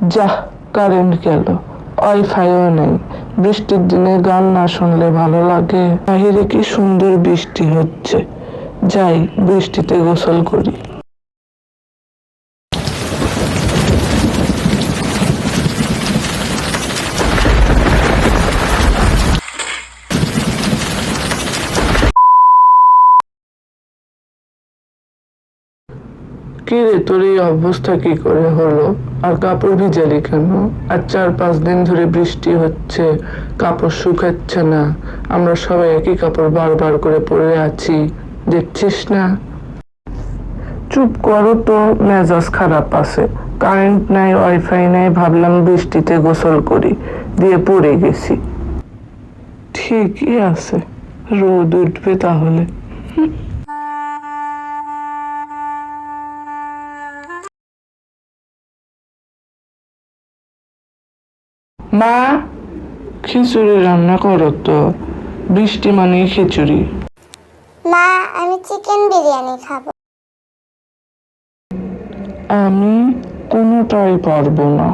যা, কারেন্ট গেল, ওয়াইফাইও নেই। বৃষ্টির দিনে গান না শুনলে ভালো লাগে? বাহিরে কি সুন্দর বৃষ্টি হচ্ছে, যাই বৃষ্টিতে গোসল করি। কি রে, তোর এই অবস্থা কি করে হলো? আর কাপড় ভিজালি কেন? আর 4-5 দিন ধরে বৃষ্টি হচ্ছে, কাপড় শুকাচ্ছে না। আমরা সবাই একই কাপড় বারবার করে পরে আছি, দেখছিস না? চুপ করো তো, মেজাজ খারাপ আছে। কারেন্ট নাই, ওয়াইফাই নাই, ভাবলাম বৃষ্টিতে গোসল করি, দিয়ে পড়ে গেছি। ঠিকই আছে, রোদ উঠবে তাহলে। মা, খিচুড়ি রান্না করো তো, বৃষ্টি মানেই খিচুড়ি। মা, আমি চিকেন বিরিয়ানি খাবো। আমি কোনোটাই পারবো না।